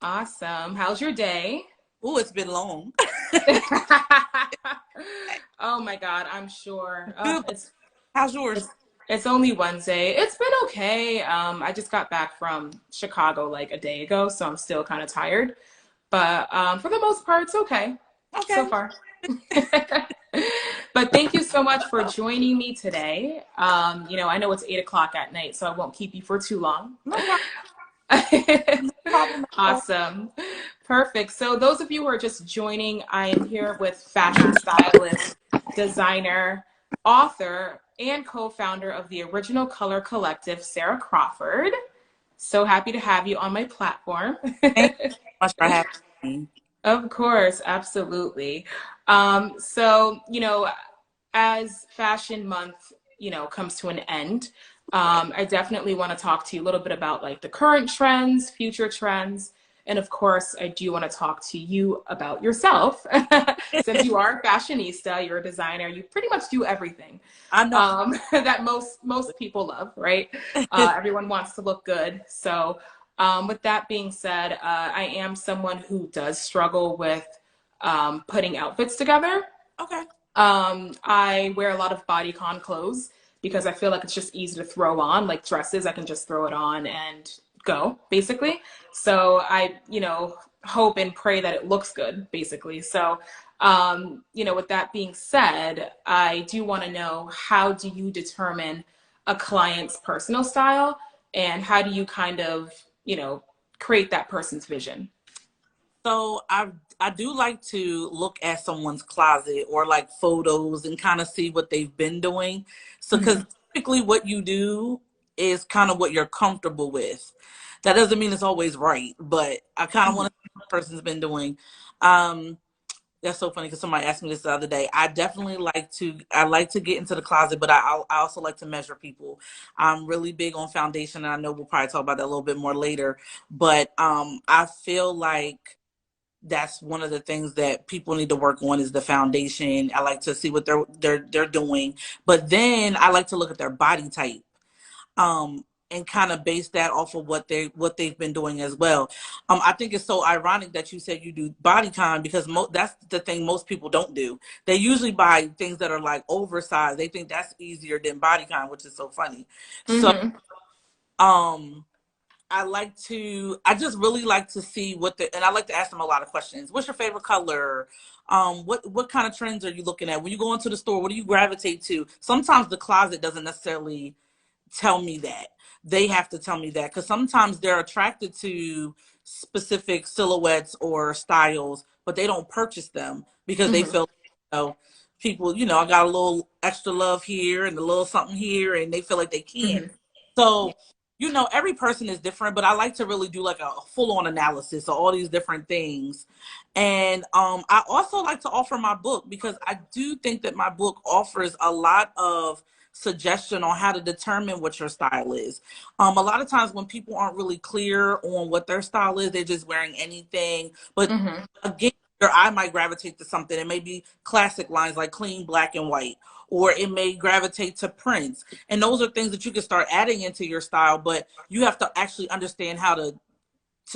Awesome. How's your day? Oh, it's been long. Oh my God, I'm sure. Good. How's yours? It's it's only Wednesday. It's been okay. I just got back from Chicago like a day ago, so I'm still kind of tired. But for the most part, it's okay so Okay. far. But thank you so much for joining me today. I know it's 8 o'clock at night, so I won't keep you for too long. No problem. No problem at all. Awesome. Perfect. So, those of you who are just joining, I am here with fashion stylist, designer, author, and co founder of the Original Color Collective, Sara Crawford. So happy to have you on my platform. Thank you so much for having me. Of course, absolutely. So, as Fashion Month, comes to an end, I definitely want to talk to you a little bit about like the current trends, future trends, and of course, I do want to talk to you about yourself. Since you are a fashionista, you're a designer, you pretty much do everything I know. that most people love, right? Everyone wants to look good, so. With that being said, I am someone who does struggle with putting outfits together. Okay. I wear a lot of bodycon clothes because I feel like it's just easy to throw on, like dresses. I can just throw it on and go, basically. So I hope and pray that it looks good, basically. So, with that being said, I do want to know, how do you determine a client's personal style, and how do you kind of, create that person's vision? So I do like to look at someone's closet or like photos and kind of see what they've been doing. So because Hmm. typically what you do is kind of what you're comfortable with. That doesn't mean it's always right, but I kind of Hmm. want to see what the person's been doing. Um, That's so funny because somebody asked me this the other day. I like to get into the closet, but I also like to measure people. I'm really big on foundation, and I know we'll probably talk about that a little bit more later. But I feel like that's one of the things that people need to work on is the foundation. I like to see what they're doing, but then I like to look at their body type. And kind of base that off of what they've been doing as well. I think it's so ironic that you said you do bodycon because that's the thing most people don't do. They usually buy things that are like oversized. They think that's easier than bodycon, which is so funny. So Hmm. um I just really like to see and I like to ask them a lot of questions. What's your favorite color? What kind of trends are you looking at? When you go into the store, what do you gravitate to? Sometimes the closet doesn't necessarily tell me that. They have to tell me that because sometimes they're attracted to specific silhouettes or styles, but they don't purchase them because they Hmm. feel, people, I got a little extra love here and a little something here, and they feel like they can't. Hmm. So, every person is different, but I like to really do like a full on analysis of all these different things. And I also like to offer my book because I do think that my book offers a lot of suggestion on how to determine what your style is. A lot of times when people aren't really clear on what their style is, they're just wearing anything. But Hmm. again, your eye might gravitate to something. It may be classic lines like clean black and white, or it may gravitate to prints. And those are things that you can start adding into your style, but you have to actually understand how to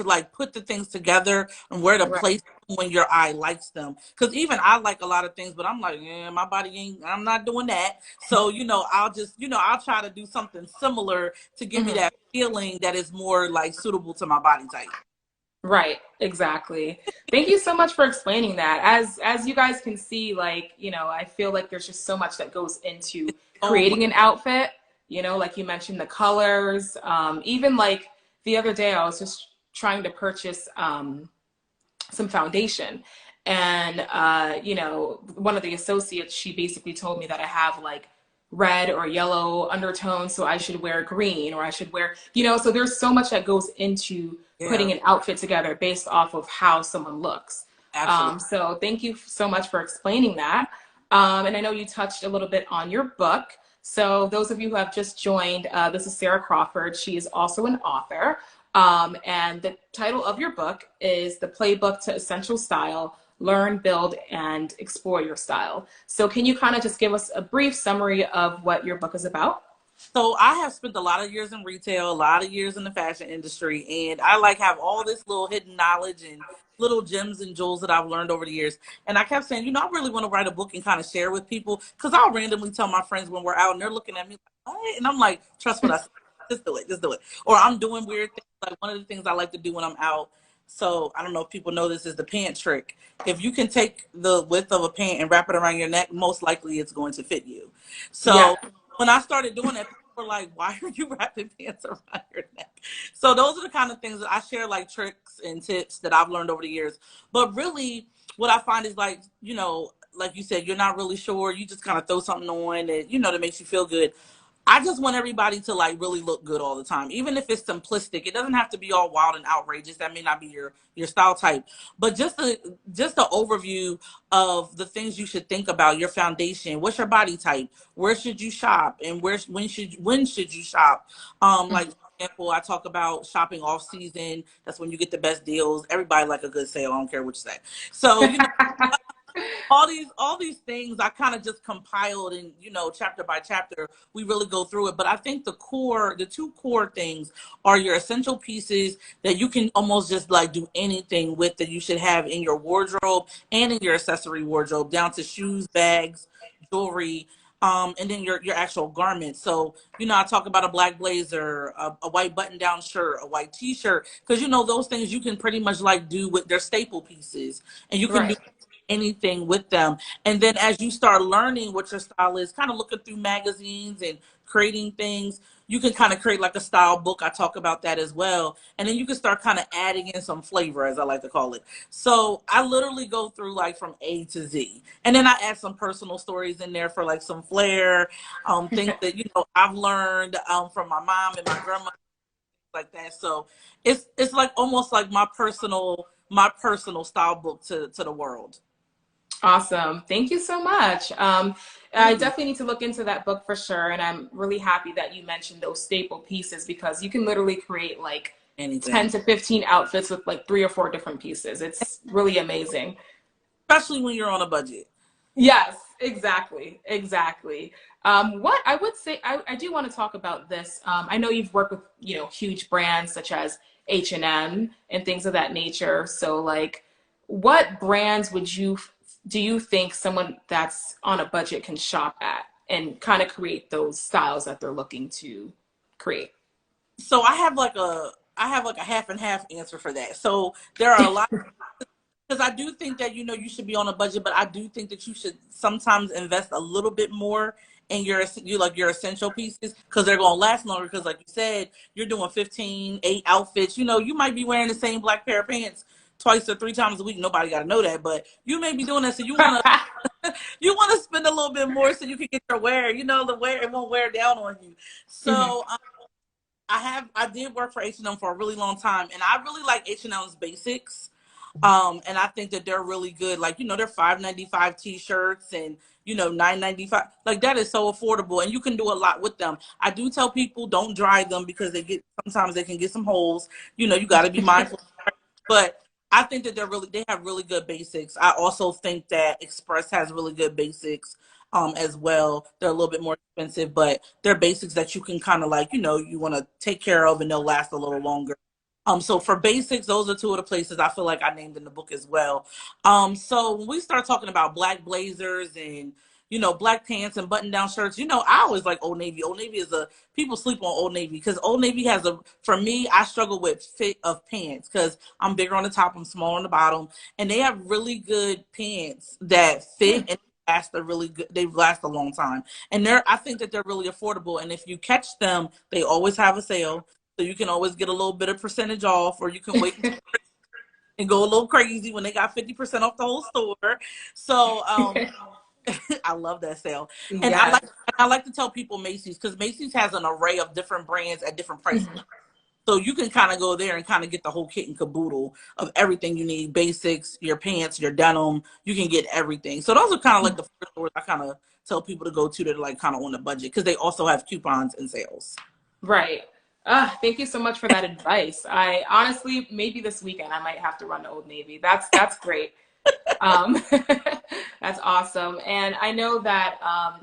like put the things together and where to Right. place them when your eye likes them. Because even I like a lot of things, but I'm like, yeah, my body ain't. I'm not doing that. So I'll just I'll try to do something similar to give me Hmm. that feeling that is more like suitable to my body type. Right, exactly. Thank you so much for explaining that. As you guys can see, like, I feel like there's just so much that goes into Oh my, creating an outfit, like you mentioned the colors. Even like the other day I was just trying to purchase some foundation. And one of the associates, she basically told me that I have like red or yellow undertones, so I should wear green, or I should wear, so there's so much that goes into yeah, putting an outfit together based off of how someone looks. absolutely. So thank you so much for explaining that. And I know you touched a little bit on your book. So those of you who have just joined, this is Sara Crawford. She is also an author. And the title of your book is The Playbook to Essential Style: Learn, Build, and Explore Your Style. So can you kind of just give us a brief summary of what your book is about? So I have spent a lot of years in retail, a lot of years in the fashion industry, and I like have all this little hidden knowledge and little gems and jewels that I've learned over the years. And I kept saying, I really want to write a book and kind of share with people because I'll randomly tell my friends when we're out and they're looking at me like, what? And I'm like, trust what I say, just do it, just do it. Or I'm doing weird things. Like one of the things I like to do when I'm out. So I don't know if people know this is the pant trick. If you can take the width of a pant and wrap it around your neck, most likely it's going to fit you. Yeah. So when I started doing that, were like, why are you wrapping pants around your neck? So those are the kind of things that I share, like tricks and tips that I've learned over the years. But really, what I find is like, like you said, you're not really sure. You just kind of throw something on that, that makes you feel good. I just want everybody to like really look good all the time, even if it's simplistic. It doesn't have to be all wild and outrageous. That may not be your style type, but just the overview of the things you should think about. Your foundation, what's your body type, where should you shop, and when should you shop? Like for example, I talk about shopping off season. That's when you get the best deals. Everybody like a good sale. I don't care what you say. So all these things I kind of just compiled, and chapter by chapter we really go through it. But I think the two core things are your essential pieces that you can almost just like do anything with, that you should have in your wardrobe and in your accessory wardrobe, down to shoes, bags, jewelry, and then your actual garments. So I talk about a black blazer, a white button down shirt, a white t-shirt, because those things you can pretty much like do with their staple pieces, and you can do Right. anything with them. And then as you start learning what your style is, kind of looking through magazines and creating things, you can kind of create like a style book. I talk about that as well. And then you can start kind of adding in some flavor, as I like to call it. So I literally go through like from A to Z. And then I add some personal stories in there for like some flair, things that, I've learned from my mom and my grandma, like that. So it's like almost like my personal style book to the world. Awesome. Thank you so much. I Absolutely. definitely need to look into that book for sure. And I'm really happy that you mentioned those staple pieces because you can literally create like 10 Anything. to 15 outfits with like 3 or 4 different pieces. It's really amazing. Especially when you're on a budget. Yes, exactly. Exactly. What I would say, I do want to talk about this. I know you've worked with, huge brands such as H&M and things of that nature. So like, what brands do you think someone that's on a budget can shop at and kind of create those styles that they're looking to create? So I have like a half and half answer for that. So there are a lot, because I do think that you should be on a budget, but I do think that you should sometimes invest a little bit more in your essential pieces, because they're gonna last longer. Because like you said, you're doing 15, 8 outfits. You might be wearing the same black pair of pants twice or three times a week. Nobody got to know that, but you may be doing that. So you want to spend a little bit more so you can get your wear. The wear, it won't wear down on you. Mhm. So I did work for H&M for a really long time, and I really like H&M's basics. And I think that they're really good. Like, they're $5.95 t-shirts, and $9.95. Like, that is so affordable, and you can do a lot with them. I do tell people don't dry them because sometimes they can get some holes. You got to be mindful. But I think that they have really good basics. I also think that Express has really good basics as well. They're a little bit more expensive, but they're basics that you can kind of like, you want to take care of, and they'll last a little longer. So for basics, those are two of the places I feel like I named in the book as well. So when we start talking about black blazers and black pants and button down shirts, I always like Old Navy. Old Navy is people sleep on Old Navy because Old Navy for me, I struggle with fit of pants because I'm bigger on the top, I'm smaller on the bottom, and they have really good pants that fit and they last a long time. And I think that they're really affordable. And if you catch them, they always have a sale. So you can always get a little bit of percentage off, or you can wait and go a little crazy when they got 50% off the whole store. So I love that sale. And I Yes. like I like to tell people Macy's, because Macy's has an array of different brands at different price Mhm. points. So you can kind of go there and kind of get the whole kit and caboodle of everything you need: basics, your pants, your denim. You can get everything. So those are kind of like the first stores I kind of tell people to go to that are like kind of on the budget, because they also have coupons and sales. Right. Thank you so much for that advice. I honestly, maybe this weekend I might have to run to Old Navy. That's great. Um, that's awesome. And I know that,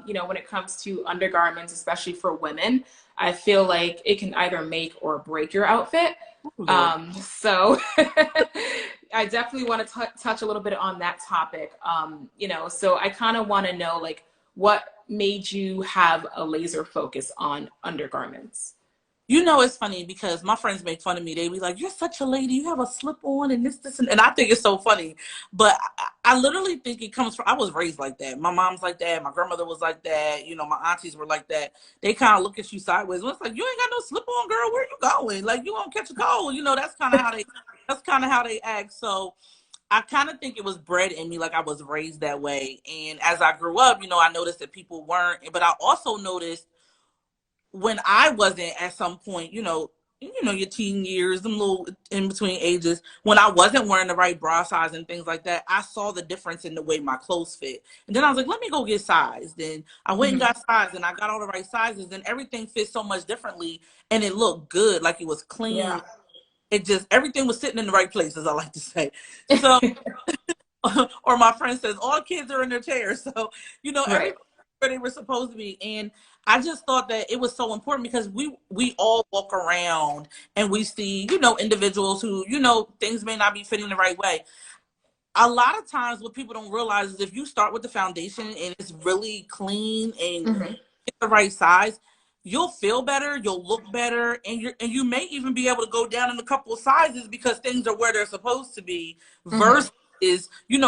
when it comes to undergarments, especially for women, I feel like it can either make or break your outfit. Oh, Lord. So I definitely want to touch a little bit on that topic. So I kind of want to know, like, what made you have a laser focus on undergarments? You know, it's funny because my friends make fun of me. They be like, "You're such a lady. You have a slip on and this, and I think it's so funny. But I literally think it comes from. I was raised like that. My mom's like that. My grandmother was like that. You know, my aunties were like that. They kind of look at you sideways. Well, it's like you ain't got no slip on, girl. Where you going? Like you gonna catch a cold? You know, that's kind of how they. That's kind of how they act. So I kind of think it was bred in me. Like I was raised that way. And as I grew up, you know, I noticed that people weren't. But I also noticed when I wasn't at some point, your teen years, them little in between ages, when I wasn't wearing the right bra size and things like that, I saw the difference in the way my clothes fit. And then I was like, let me go get sized. Then I went and Hmm. got sized and I got all the right sizes and everything fit so much differently and it looked good, like it was clean. Yeah. It just, everything was sitting in the right place, as I like to say. So, or my friend says, all kids are in their chairs. So, Right. everybody where they were supposed to be. And I just thought that it was so important because we all walk around and we see, individuals who, things may not be fitting the right way. A lot of times what people don't realize is if you start with the foundation and it's really clean and Hmm. get the right size, you'll feel better, you'll look better, and you may even be able to go down in a couple of sizes because things are where they're supposed to be Hmm. versus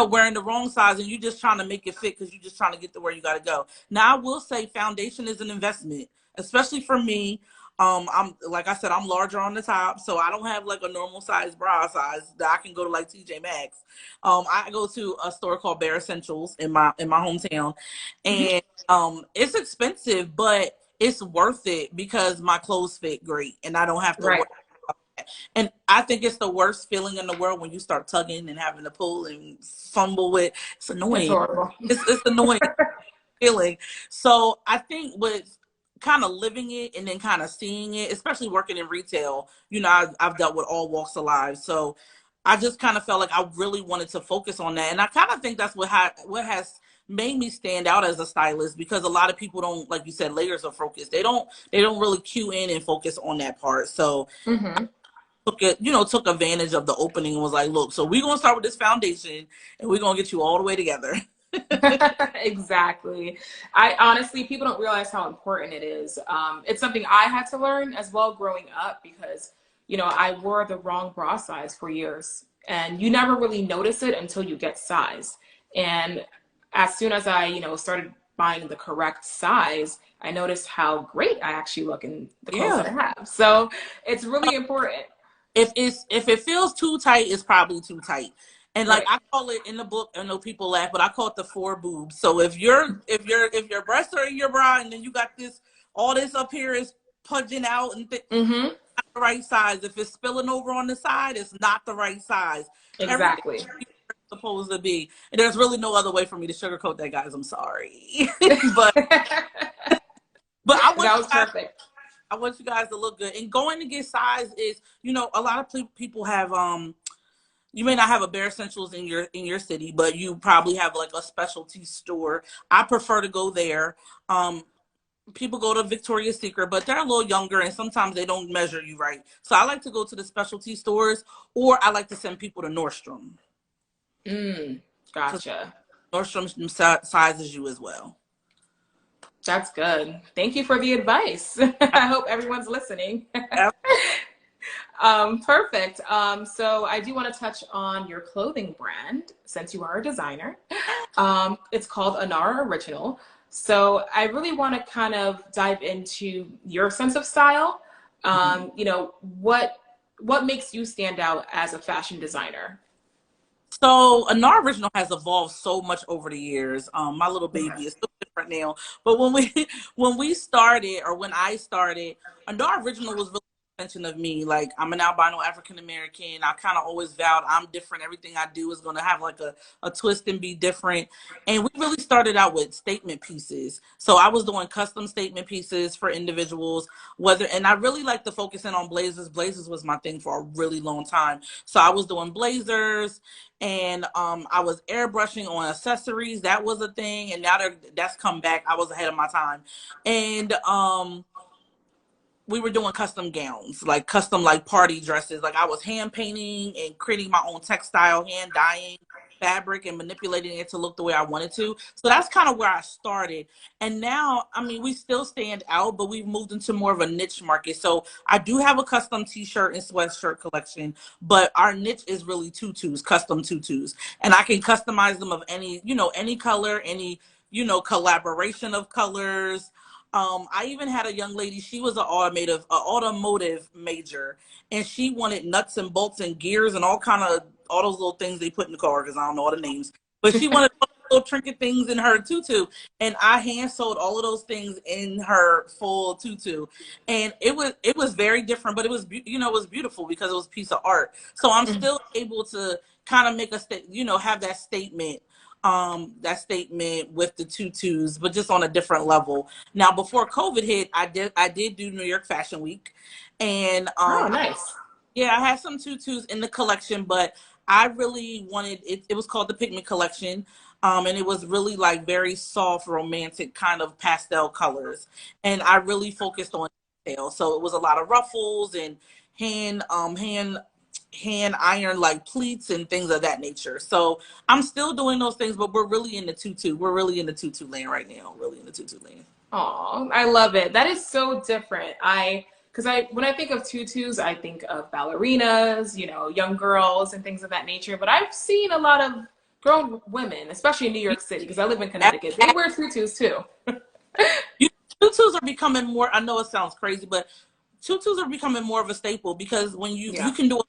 wearing the wrong size and you just trying to make it fit because you're just trying to get to where you got to go. Now I will say foundation is an investment, especially for me. I'm like I said, I'm larger on the top, so I don't have like a normal size bra size that I can go to like TJ Maxx. I go to a store called Bare Essentials in my hometown, Hmm. and it's expensive, but it's worth it because my clothes fit great and I don't have to Right. work. And I think it's the worst feeling in the world when you start tugging and having to pull and fumble with. It's It's annoying. horrible. It's annoying feeling. So I think with kind of living it and then kind of seeing it, especially working in retail, I've dealt with all walks of life. So I just kind of felt like I really wanted to focus on that. And I kind of think that's what has made me stand out as a stylist because a lot of people don't, like you said, layers of focus. They don't really cue in and focus on that part. So Hmm. took advantage of the opening and was like, look, so we're gonna start with this foundation and we're gonna get you all the way together. Exactly. I honestly, people don't realize how important it is. It's something I had to learn as well growing up because, I wore the wrong bra size for years and you never really notice it until you get size. And as soon as I, started buying the correct size, I noticed how great I actually look in the clothes Yeah. that I have. So it's really important. If it feels too tight, it's probably too tight. And like Right. I call it in the book, I know people laugh, but I call it the four boobs. So if your breasts are in your bra and then you got this all this up here is punching out and Hmm. not the right size. If it's spilling over on the side, it's not the right size. Everything Exactly. is supposed to be. And there's really no other way for me to sugarcoat that, guys. I'm sorry. but That but was perfect. I want you guys to look good. And going to get size is, a lot of people have you may not have a Bare Essentials in your city, but you probably have like a specialty store. I prefer to go there. Um, People go to Victoria's Secret, but they're a little younger and sometimes they don't measure you right. So I like to go to the specialty stores, or I like to send people to Nordstrom Mm, because gotcha. Nordstrom sizes you as well. That's good. Thank you for the advice. I hope everyone's listening. Perfect. So I do want to touch on your clothing brand since you are a designer. It's called Anara Original. So I really want to kind of dive into your sense of style. Mhm. What makes you stand out as a fashion designer? So Anar Original has evolved so much over the years. My little baby is so different now. But when we when I started, Anar Original was really extension of me. Like, I'm an albino African American. I kind of always vowed I'm different. Everything I do is going to have like a twist and be different. And we really started out with statement pieces. So I was doing custom statement pieces for individuals, and I really like to focus in on blazers. Blazers was my thing for a really long time. So I was doing blazers, and I was airbrushing on accessories. That was a thing. And now that's come back. I was ahead of my time. And we were doing custom gowns, like custom like party dresses. Like I was hand painting and creating my own textile, hand dyeing fabric and manipulating it to look the way I wanted to. So that's kind of where I started. And now, I mean, we still stand out, but we've moved into more of a niche market. So I do have a custom t-shirt and sweatshirt collection, but our niche is really tutus, custom tutus. And I can customize them of any, any color, any, collaboration of colors. I even had a young lady, she was an automotive major, and she wanted nuts and bolts and gears and all those little things they put in the car, because I don't know all the names. But she wanted all those little trinket things in her tutu. And I hand sewed all of those things in her full tutu. And it was very different, but it was, it was beautiful because it was a piece of art. So I'm still able to kind of make have that statement with the tutus, but just on a different level. Now, before COVID hit, I did do New York Fashion Week, and Oh, nice. yeah, I had some tutus in the collection, but I really wanted it. It was called the Pigment Collection, and it was really like very soft, romantic kind of pastel colors, and I really focused on detail. So it was a lot of ruffles and hand iron like pleats and things of that nature. So I'm still doing those things, but we're really in the tutu. We're really in the tutu lane right now. Really in the tutu lane. Oh, I love it. That is so different. When I think of tutus, I think of ballerinas, young girls and things of that nature. But I've seen a lot of grown women, especially in New York City, because I live in Connecticut. They wear tutus too. Tutus are becoming more. I know it sounds crazy, but tutus are becoming more of a staple, because when you can do it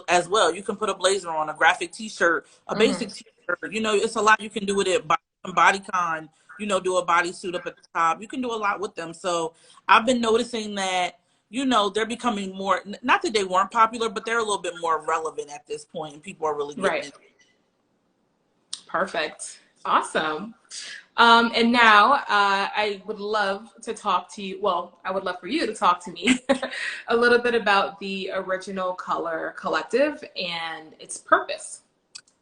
as well. You can put a blazer on, a graphic t-shirt, a basic t-shirt. It's a lot you can do with it. Bodycon, do a bodysuit up at the top. You can do a lot with them. So I've been noticing that, they're becoming more, not that they weren't popular, but they're a little bit more relevant at this point, and people are really getting it. Perfect. Awesome. And now I would love to talk to you. Well, I would love for you to talk to me a little bit about the Original Color Collective and its purpose.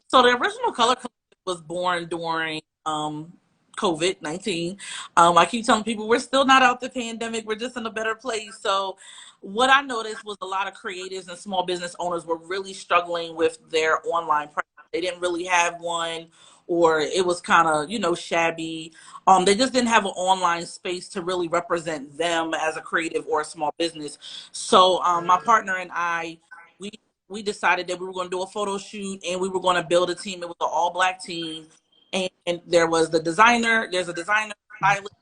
So the Original Color Collective was born during COVID-19. I keep telling people we're still not out the pandemic. We're just in a better place. So what I noticed was a lot of creatives and small business owners were really struggling with their online presence. They didn't really have one, or it was kind of, shabby. They just didn't have an online space to really represent them as a creative or a small business. So my partner and I, we decided that we were going to do a photo shoot, and we were going to build a team. It was an all-Black team. And there's a designer, stylist,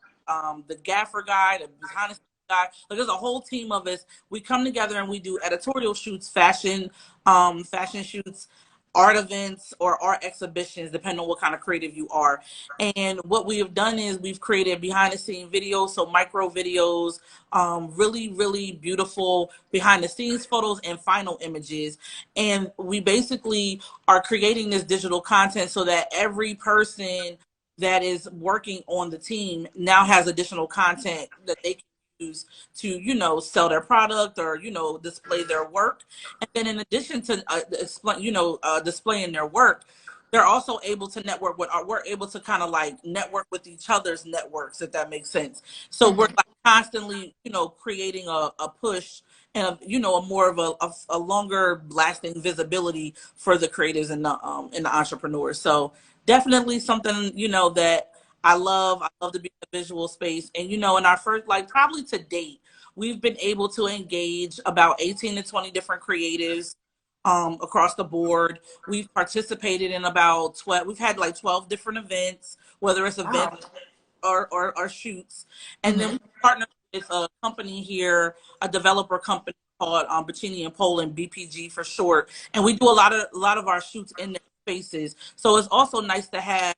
the gaffer guy, the behind the scenes guy. Like, there's a whole team of us. We come together and we do editorial shoots, fashion shoots, art events, or art exhibitions, depending on what kind of creative you are. And what we have done is we've created behind the scene videos, so micro videos, really, really beautiful behind the scenes photos and final images. And we basically are creating this digital content so that every person that is working on the team now has additional content that they can use to, sell their product or, display their work. And then in addition to displaying their work, they're also able to network with we're able to kind of like network with each other's networks, if that makes sense. So we're like constantly, creating a push and a more of a longer lasting visibility for the creatives and the entrepreneurs. So definitely something, that I love to be in the visual space. And, in our first, like probably to date, we've been able to engage about 18 to 20 different creatives across the board. We've participated in about 12, we've had like 12 different events, whether it's events or shoots. And then we partnered with a company here, a developer company called Bacini and Poland, BPG for short. And we do a lot of our shoots in their spaces. So it's also nice to have,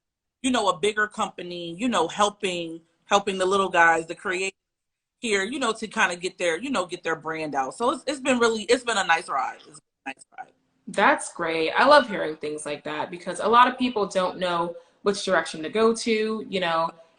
a bigger company, helping the little guys, the creators, here, to kind of get their brand out. So it's been a nice ride. It's been a nice ride. That's great. I love hearing things like that because a lot of people don't know which direction to go to,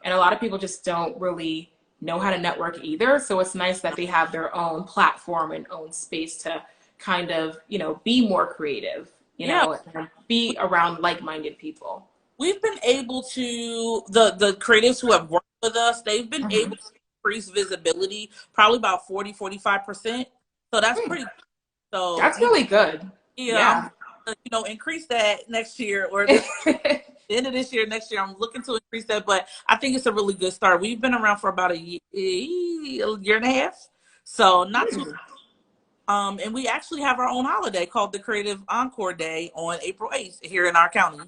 and a lot of people just don't really know how to network either. So it's nice that they have their own platform and own space to kind of, be more creative, Yeah. and be around like-minded people. We've been able to the creatives who have worked with us, they've been able Mhm. to increase visibility probably about 40-45%. So that's Hmm. pretty good. So That's really good. yeah, I'm Yeah. gonna, increase that next year or this the end of this year, next year. I'm looking to increase that, but I think it's a really good start. We've been around for about a year and a half. So not too Hmm. and we actually have our own holiday called the Creative Encore Day on April 8th here in our county. So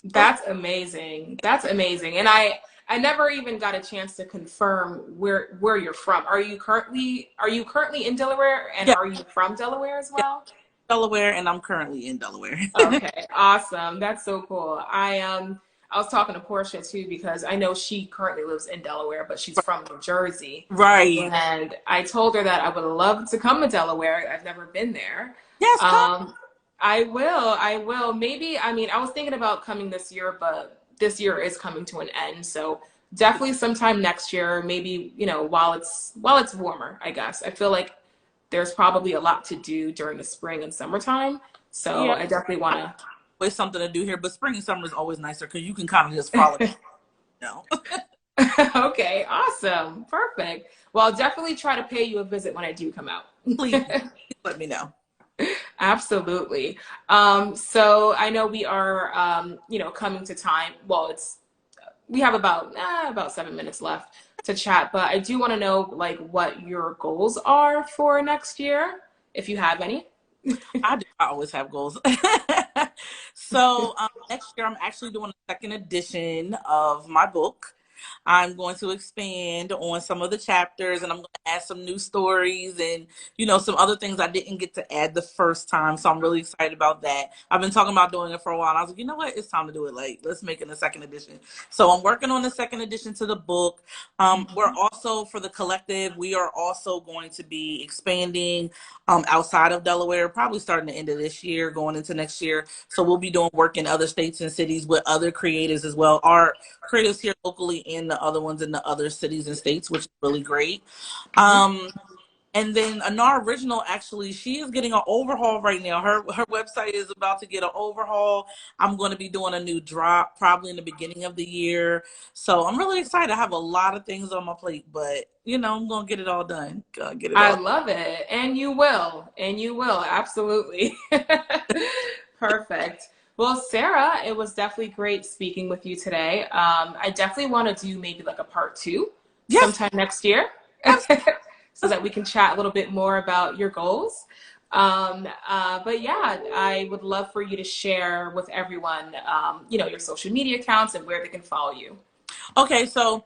That's amazing. That's amazing. And I never even got a chance to confirm where you're from. Are you currently in Delaware, and yeah, are you from Delaware as yeah, well? Delaware, and I'm currently in Delaware. Okay, awesome. That's so cool. I was talking to Portia too because I know she currently lives in Delaware, but she's from New Jersey. Right. And I told her that I would love to come to Delaware. I've never been there. Yes, come. Um, I will. I will. Maybe, I mean, I was thinking about coming this year, but this year is coming to an end. So definitely sometime next year, maybe, while it's warmer, I guess. I feel like there's probably a lot to do during the spring and summertime. So Yeah, I definitely want to. always something to do here, but spring and summer is always nicer because you can kind of just follow. Okay, awesome. Perfect. Well, I'll definitely try to pay you a visit when I do come out. Please let me know. Absolutely. So I know we are, coming to time. Well, we have about 7 minutes left to chat, but I do want to know like what your goals are for next year, if you have any. I always have goals. So next year, I'm actually doing a second edition of my book. I'm going to expand on some of the chapters and I'm going to add some new stories and, some other things I didn't get to add the first time. So I'm really excited about that. I've been talking about doing it for a while. And I was like, you know what? It's time to do it. Like, let's make it a second edition. So I'm working on the second edition to the book. We're Mhm. also, for the collective, we are also going to be expanding outside of Delaware, probably starting the end of this year, going into next year. So we'll be doing work in other states and cities with other creatives as well. Our creatives here locally and the other ones in the other cities and states, which is really great. Mhm. Um, and then Anar Original, actually, she is getting an overhaul right now. Her website is about to get an overhaul. I'm going to be doing a new drop probably in the beginning of the year. So I'm really excited. I have a lot of things on my plate, but I'm going to get it all done. Gonna get it I all. love it. And you will. And you will. Absolutely. Perfect. Well, Sarah, it was definitely great speaking with you today. I definitely want to do maybe like a part two Yes, sometime next year so that we can chat a little bit more about your goals. But yeah, I would love for you to share with everyone, your social media accounts and where they can follow you. okay, so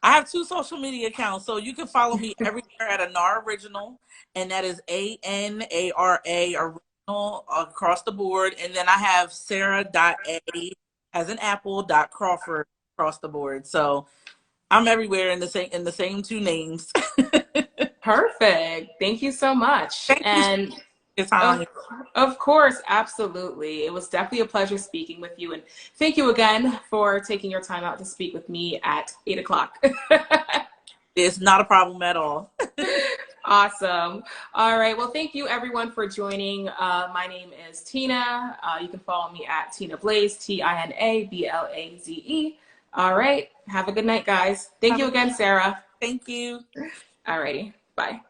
I have two social media accounts. So you can follow me everywhere at Anar Original, and that is ANARA Original across the board. And then I have Sara.A as an apple dot Crawford across the board. So I'm everywhere in the same two names. Perfect. Thank you so much. Thank you so much And for your Of, time. of course, absolutely. It was definitely a pleasure speaking with you. And thank you again for taking your time out to speak with me at 8 o'clock. It's not a problem at all. Awesome. All right. Well, thank you everyone for joining. My name is Tina. You can follow me at Tinablaze, Tinablaze. All right. Have a good night, guys. Thank Have you a, again, Sarah. thank you. All righty. Bye.